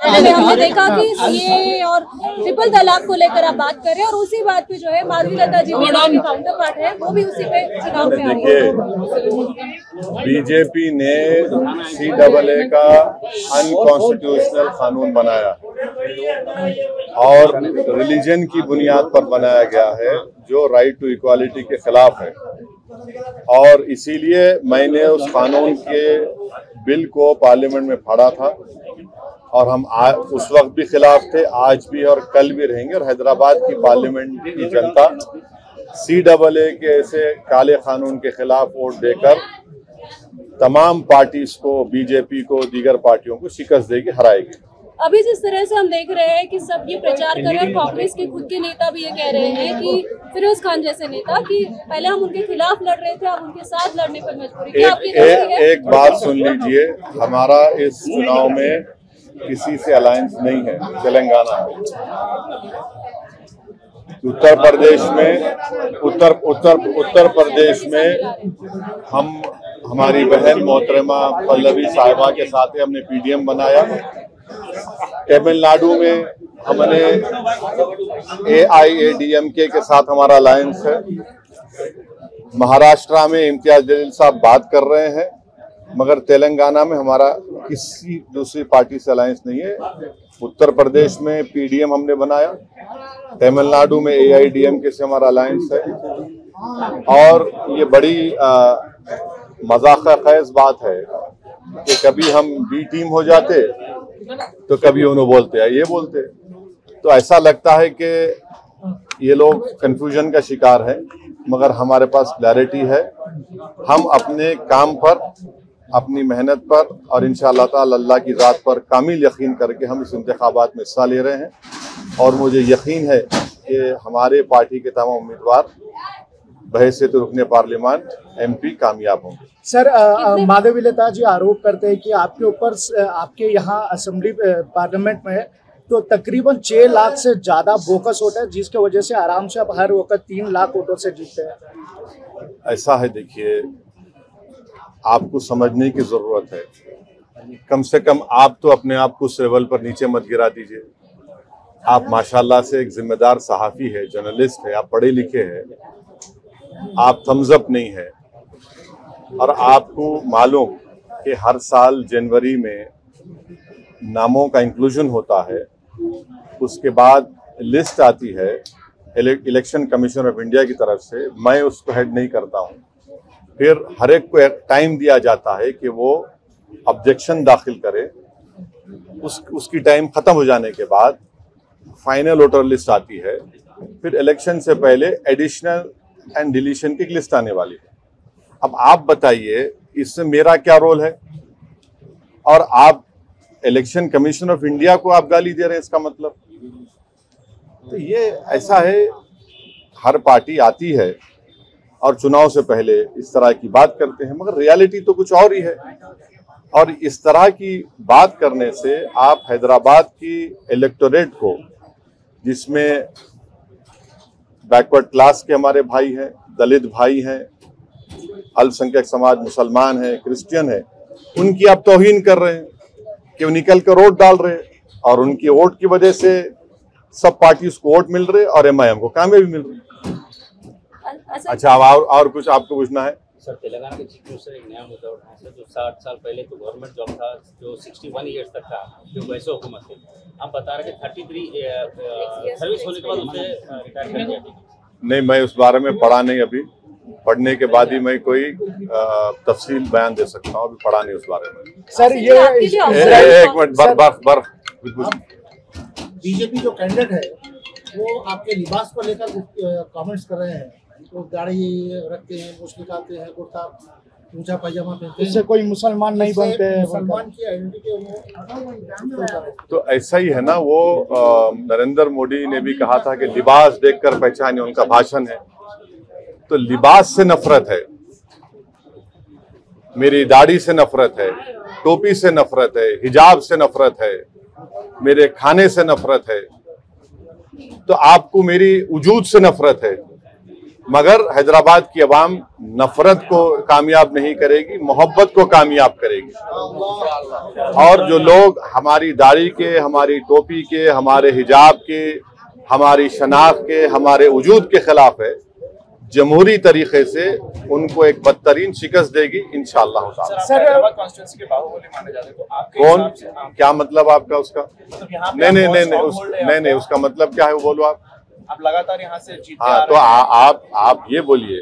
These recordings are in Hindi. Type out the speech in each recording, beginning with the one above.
हमने देखा कि सीए और ट्रिपल तलाक को लेकर आप बात कर रहे हैं और उसी बात पे जो है माधवी लता जी भी काउंटर पार्ट है, वो भी उसी पे चुनाव में आई है। बीजेपी ने CAA का अनकॉन्स्टिट्यूशनल कानून बनाया और रिलीजन की बुनियाद पर बनाया गया है, जो राइट टू इक्वालिटी के खिलाफ है। और इसीलिए मैंने उस कानून के बिल को पार्लियामेंट में फाड़ा था और हम उस वक्त भी खिलाफ थे, आज भी और कल भी रहेंगे। और हैदराबाद की पार्लियामेंट की जनता CAA के ऐसे काले कानून के खिलाफ वोट देकर तमाम पार्टीज को, बीजेपी को, दीगर पार्टियों को शिकस्त देगी, हराएगी। अभी जिस तरह से हम देख रहे हैं कि सब ये प्रचार कर रहे हैं, कांग्रेस के खुद के नेता भी ये कह रहे हैं कि फिरोज खान जैसे नेता कि पहले हम उनके खिलाफ लड़ रहे थे, अब उनके साथ लड़ने पर मजबूरी। एक बात सुन लीजिए, हमारा इस चुनाव में किसी से अलायंस नहीं है। तेलंगाना में, उत्तर प्रदेश में हम हमारी बहन मोहतरमा पल्लवी साहिबा के साथ हमने PDM बनाया। तमिलनाडु में हमने AIADMK के साथ हमारा अलायंस है। महाराष्ट्र में इम्तियाज जलील साहब बात कर रहे हैं, मगर तेलंगाना में हमारा किसी दूसरी पार्टी से अलायंस नहीं है। उत्तर प्रदेश में PDM हमने बनाया, तमिलनाडु में AIADMK से हमारा अलायंस है। और ये बड़ी मजाक-ए-खैज बात है कि कभी हम B टीम हो जाते तो कभी उन्होंने बोलते हैं, ये बोलते। तो ऐसा लगता है कि ये लोग कंफ्यूजन का शिकार है, मगर हमारे पास क्लैरिटी है। हम अपने काम पर, अपनी मेहनत पर और इंशाअल्लाह ताला अल्लाह की ज़ात पर कामिल यकीन करके हम इस इंतखाबात में हिस्सा ले रहे हैं। और मुझे यकीन है कि हमारे पार्टी के तमाम उम्मीदवार बहैसियत रुकने पार्लियामान MP कामयाब होंगे। सर, माधवी लता जी आरोप करते हैं कि आपके ऊपर, आपके यहाँ असेंबली पार्लियामेंट में तो तकरीबन 6 लाख से ज़्यादा बोकस वोट है, जिसके वजह से आराम से आप हर वक्त 3 लाख वोटों से जीतते हैं। ऐसा है, देखिए, आपको समझने की ज़रूरत है। कम से कम आप तो अपने आप को उस लेवल पर नीचे मत गिरा दीजिए। आप माशाल्लाह से एक जिम्मेदार सहाफ़ी है, जर्नलिस्ट है, आप पढ़े लिखे हैं, आप थम्स अप नहीं है। और आपको मालूम कि हर साल जनवरी में नामों का इंक्लूजन होता है, उसके बाद लिस्ट आती है इलेक्शन कमीशन ऑफ इंडिया की तरफ से, मैं उसको हेड नहीं करता हूँ। फिर हर एक को एक टाइम दिया जाता है कि वो ऑब्जेक्शन दाखिल करे। उसकी टाइम ख़त्म हो जाने के बाद फाइनल वोटर लिस्ट आती है। फिर इलेक्शन से पहले एडिशनल एंड डिलीशन की लिस्ट आने वाली है। अब आप बताइए, इसमें मेरा क्या रोल है? और आप इलेक्शन कमीशन ऑफ इंडिया को आप गाली दे रहे हैं, इसका मतलब? तो ये ऐसा है, हर पार्टी आती है और चुनाव से पहले इस तरह की बात करते हैं, मगर रियलिटी तो कुछ और ही है। और इस तरह की बात करने से आप हैदराबाद की इलेक्टोरेट को, जिसमें बैकवर्ड क्लास के हमारे भाई हैं, दलित भाई हैं, अल्पसंख्यक समाज, मुसलमान हैं, क्रिश्चियन हैं, उनकी आप तौहीन कर रहे हैं कि वो निकल कर वोट डाल रहे हैं। और उनकी वोट की वजह से सब पार्टी को वोट मिल रहे और MIM को कामयाबी मिल रही। अच्छा, अब और कुछ आपको पूछना है? सर, तेलंगाना के चीफ मिनिस्टर एक नया मुद्दा उठाया सर, जो 60 साल पहले तो गवर्नमेंट जॉब था, जो 61 ईयर्स तक था, जो वैसे हुकूमत थे। आप बता रहे कि 33 सर्विस होने के बाद उसे रिटायर कर दिया गया। नहीं, मैं उस बारे में पढ़ा नहीं। अभी पढ़ने के बाद ही मैं कोई तफसील बयान दे सकता हूँ। अभी पढ़ा नहीं उस बारे में। सर, ये एक मिनट, बीजेपी जो कैंडिडेट है वो आपके लिबास को लेकर कमेंट्स कर रहे हैं। तो दाढ़ी रखते हैं, मुछ निकालते हैं, कुर्ता ऊंचा पायजामा पहनते हैं, इससे कोई मुसलमान नहीं बनते हैं। मुसलमान की आइडेंटिटी तो ऐसा ही है ना, वो नरेंद्र मोदी ने भी कहा था कि लिबास देखकर पहचाने, उनका भाषण है। तो लिबास से नफरत है, मेरी दाढ़ी से नफरत है, टोपी से नफरत है, हिजाब से नफरत है, मेरे खाने से नफरत है, तो आपको मेरी वजूद से नफरत है। मगर हैदराबाद की अवाम नफरत को कामयाब नहीं करेगी, मोहब्बत को कामयाब करेगी। और जो लोग हमारी दाढ़ी के, हमारी टोपी के, हमारे हिजाब के, हमारी शनाख्त के, हमारे वजूद के खिलाफ है, जमहूरी तरीके से उनको एक बदतरीन शिकस्त देगी इंशाअल्लाह ताला। हैदराबाद कॉन्स्टिट्यूंसी के बाहुबली माने जाते हैं, तो आपके कौन, हिसाब से क्या मतलब आपका उसका? मतलब यहाँ पे नहीं आप नहीं बहुत नहीं strong hold है नहीं, उसका मतलब क्या है वो बोलो आप लगातार यहाँ से जीतते हाँ, आ तो रहे हैं। आप ये बोलिए,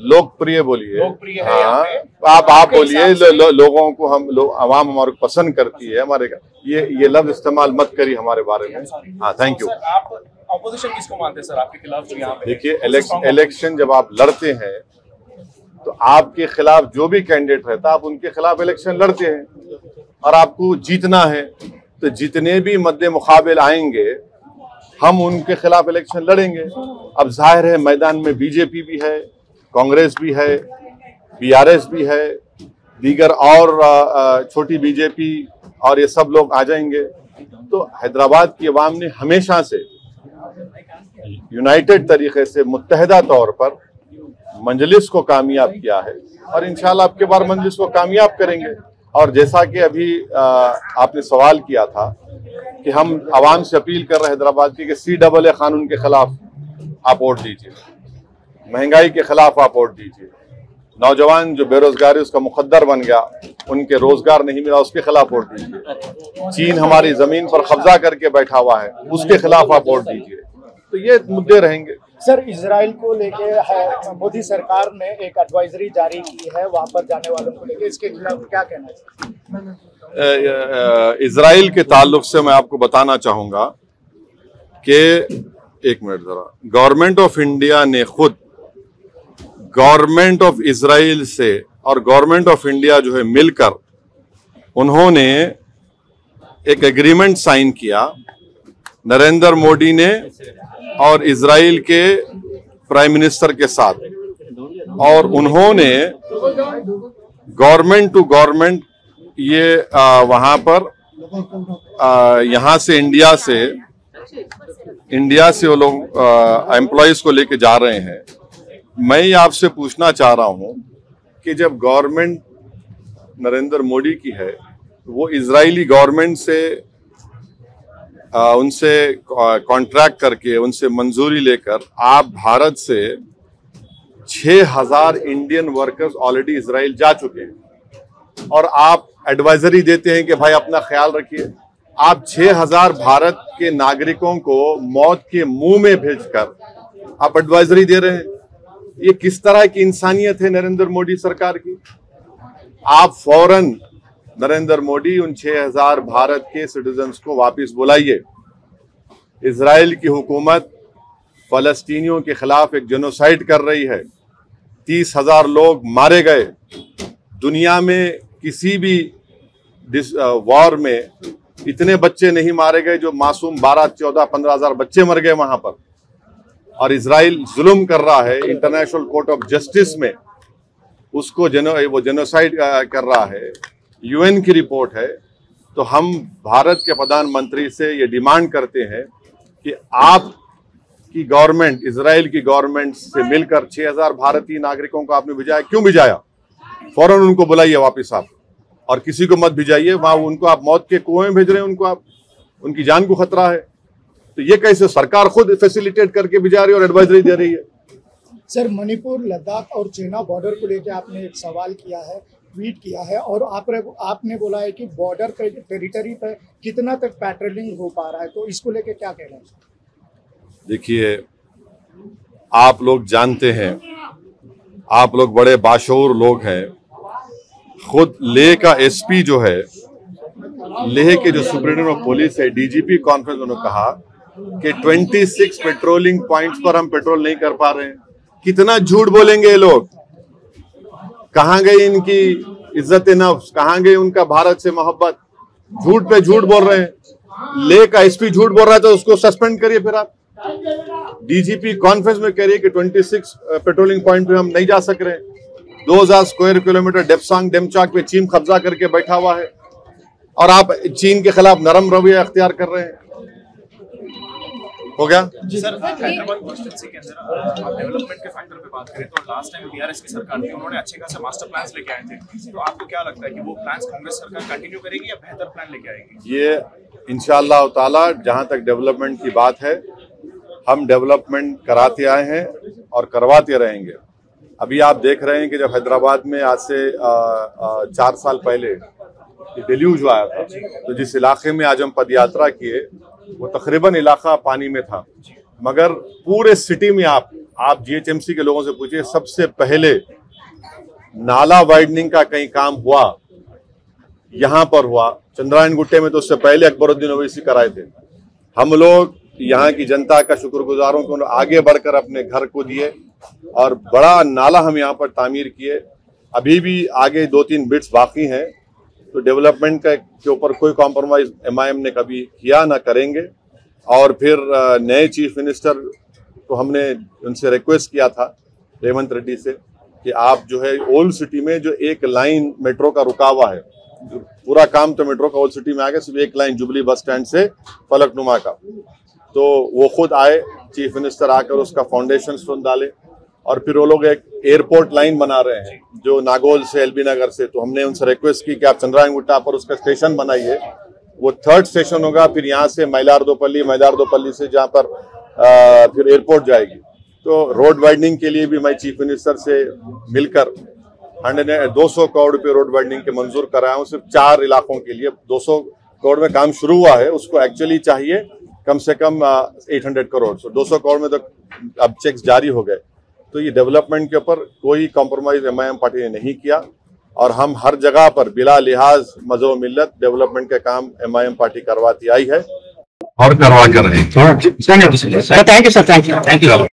लोकप्रिय बोलिए। लोकप्रिय है यहाँ हाँ, पे। आप आपके बोलिए, हिसाब से- लोगों को हम आवाम हमारे को पसंद करती है, हमारे का ये लफ्ज इस्तेमाल मत करिए हमारे बारे में। हाँ, थैंक यू। सर, आप ऑपोजिशन किसको मानते हैं सर आपके खिलाफ जो यहाँ पे? देखिए, सबसे strong इलेक्शन जब आप लड़ते हैं तो आपके खिलाफ जो भी कैंडिडेट रहता है आप उनके खिलाफ इलेक्शन लड़ते हैं और आपको जीतना है, तो जितने भी मद्दे मुकाबिल आएंगे हम उनके खिलाफ इलेक्शन लड़ेंगे। अब जाहिर है मैदान में बीजेपी भी है, कांग्रेस भी है, बीआरएस भी है, दीगर और छोटी बीजेपी और ये सब लोग आ जाएंगे। तो हैदराबाद की अवाम ने हमेशा से यूनाइटेड तरीके से मुत्तहिदा तौर पर मंजलिस को कामयाब किया है और इंशाल्लाह अब के बार मंजलिस को कामयाब करेंगे। और जैसा कि अभी आपने सवाल किया था कि हम आवाम से अपील कर रहे हैं हैदराबाद की कि CAA कानून के खिलाफ आप वोट दीजिए, महंगाई के खिलाफ आप वोट दीजिए, नौजवान जो बेरोजगारी उसका मुकद्दर बन गया, उनके रोजगार नहीं मिला, उसके खिलाफ वोट दीजिए। चीन हमारी जमीन पर कब्जा करके बैठा हुआ है, उसके खिलाफ आप वोट दीजिए। तो ये मुद्दे रहेंगे। सर, इजराइल को लेके मोदी सरकार ने एक एडवाइजरी जारी की है वहां पर जाने वालों को लेके, इसके खिलाफ क्या कहना चाहिए? इजराइल के ताल्लुक से मैं आपको बताना चाहूंगा कि एक मिनट जरा, गवर्नमेंट ऑफ इंडिया ने खुद गवर्नमेंट ऑफ इजराइल से और गवर्नमेंट ऑफ इंडिया जो है मिलकर उन्होंने एक एग्रीमेंट साइन किया, नरेंद्र मोदी ने और इजराइल के प्राइम मिनिस्टर के साथ, और उन्होंने गवर्नमेंट टू गवर्नमेंट ये वहां पर यहाँ से इंडिया से वो लोग एम्प्लॉयज को लेके जा रहे हैं। मैं ये आपसे पूछना चाह रहा हूं कि जब गवर्नमेंट नरेंद्र मोदी की है वो इजरायली गवर्नमेंट से उनसे कॉन्ट्रैक्ट करके उनसे मंजूरी लेकर आप भारत से 6,000 इंडियन वर्कर्स ऑलरेडी इजराइल जा चुके हैं और आप एडवाइजरी देते हैं कि भाई अपना ख्याल रखिए। आप 6,000 भारत के नागरिकों को मौत के मुंह में भेजकर आप एडवाइजरी दे रहे हैं। ये किस तरह की इंसानियत है नरेंद्र मोदी सरकार की? आप फौरन नरेंद्र मोदी उन 6,000 भारत के सिटीजन्स को वापस बुलाइए। इजराइल की हुकूमत फलस्तीनियों के खिलाफ एक जेनोसाइड कर रही है। 30,000 लोग मारे गए। दुनिया में किसी भी वॉर में इतने बच्चे नहीं मारे गए जो मासूम 12, 14, 15,000 बच्चे मर गए वहां पर। और इजराइल जुल्म कर रहा है, इंटरनेशनल कोर्ट ऑफ जस्टिस में उसको वो जेनोसाइड कर रहा है। यूएन की रिपोर्ट है। तो हम भारत के प्रधानमंत्री से ये डिमांड करते हैं कि आप की गवर्नमेंट, इजराइल की गवर्नमेंट से मिलकर 6,000 भारतीय नागरिकों को आपने भिजाया, क्यों भिजाया? फौरन उनको बुलाइए वापस आप, और किसी को मत भिजाइए वहां। उनको आप मौत के कुएं में भेज रहे हैं, उनको आप, उनकी जान को खतरा है। तो ये कैसे सरकार खुद फैसिलिटेट करके भिजा रही है और एडवाइजरी दे रही है? सर, मणिपुर, लद्दाख और चीना बॉर्डर को लेकर आपने एक सवाल किया है, ट्वीट किया है, और आपने बोला है कि बॉर्डर टेरिटरी पर कितना तक पेट्रोलिंग हो पा रहा है, तो इसको लेके क्या कहना है? देखिए, आप लोग जानते हैं, आप लोग बड़े बाशऊर लोग हैं। खुद लेह का एसपी जो है, लेह के जो सुप्रीटेंडेंट ऑफ पुलिस है, डीजीपी कॉन्फ्रेंस में उन्होंने कहा कि 26 पेट्रोलिंग पॉइंट्स पर हम पेट्रोल नहीं कर पा रहे हैं। कितना झूठ बोलेंगे ये लोग? कहां गई इनकी इज्जत नफ्स? कहां गई उनका भारत से मोहब्बत? झूठ पे झूठ बोल रहे हैं। लेह का एसपी झूठ बोल रहा है तो उसको सस्पेंड करिए। फिर आप डीजीपी कॉन्फ्रेंस में कह रही है कि 26 पेट्रोलिंग पॉइंट पे हम नहीं जा सक रहे। 2000 स्क्वायर किलोमीटर डेप्सांग डेमचाक पे चीन कब्जा करके बैठा हुआ है और आप चीन के खिलाफ नरम रवैया अख्तियार कर रहे हैं। हो गया। सर हैदराबाद कॉन्स्टिट्यूंसी के अंदर आप डेवलपमेंट के फैक्टर पे बात करें तो लास्ट टाइम बीआरएस की सरकार थी, उन्होंने अच्छे खासे मास्टर प्लान्स लेके आए थे, तो आपको क्या लगता है कि वो प्लान्स कांग्रेस सरकार कंटिन्यू करेगी या बेहतर प्लान लेके आएगी? ये इंशाअल्लाह ताला जहां तक डेवलपमेंट की बात है, हम डेवलपमेंट कराते आए हैं और करवाते रहेंगे। अभी आप देख रहे हैं कि जब हैदराबाद में आज से 4 साल पहले डेल्यूज आया था, तो जिस इलाके में आज हम पदयात्रा किए वो तकरीबन इलाका पानी में था, मगर पूरे सिटी में आप जीएचएमसी के लोगों से पूछिए, सबसे पहले नाला वाइडनिंग का कहीं काम हुआ यहाँ पर हुआ। चंद्रायन गुट्टे में तो उससे पहले अकबरुद्दीन ओवैसी कराए थे। हम लोग यहाँ की जनता का शुक्रगुजार हूं कि उन्होंने आगे बढ़कर अपने घर को दिए और बड़ा नाला हम यहाँ पर तामीर किए। अभी भी आगे 2-3 बिट्स बाकी हैं, तो डेवलपमेंट के ऊपर कोई कॉम्प्रोमाइज एमआईएम ने कभी किया ना करेंगे। और फिर नए चीफ मिनिस्टर को हमने उनसे रिक्वेस्ट किया था, रेवंत रेड्डी से, कि आप जो है ओल्ड सिटी में जो एक लाइन मेट्रो का रुका हुआ है, पूरा काम तो मेट्रो का ओल्ड सिटी में आ गया, सिर्फ एक लाइन जुबली बस स्टैंड से फलकनुमा का, तो वो खुद आए चीफ मिनिस्टर, आकर उसका फाउंडेशन स्टोन डाले। और फिर वो लोग एक एयरपोर्ट लाइन बना रहे हैं जो नागौल से एलबी नगर से, तो हमने उनसे रिक्वेस्ट की कि आप चंद्रायन गुट्टा पर उसका स्टेशन बनाइए, वो 3rd स्टेशन होगा। फिर यहाँ से मैलारदोपल्ली से जहाँ पर फिर एयरपोर्ट जाएगी। तो रोड वाइडनिंग के लिए भी मैं चीफ मिनिस्टर से मिलकर 200 करोड़ रुपये रोड वाइडनिंग के मंजूर कराया हूँ, सिर्फ 4 इलाकों के लिए। 200 करोड़ में काम शुरू हुआ है, उसको एक्चुअली चाहिए कम से कम 800 करोड़। तो 200 करोड़ में तो अब चेक्स जारी हो गए। तो ये डेवलपमेंट के ऊपर कोई कॉम्प्रोमाइज एमआईएम पार्टी ने नहीं किया और हम हर जगह पर बिला लिहाज मजहब मिल्लत डेवलपमेंट के काम एमआईएम पार्टी करवाती आई है और करवा कर रही है। Thank you sir, thank you.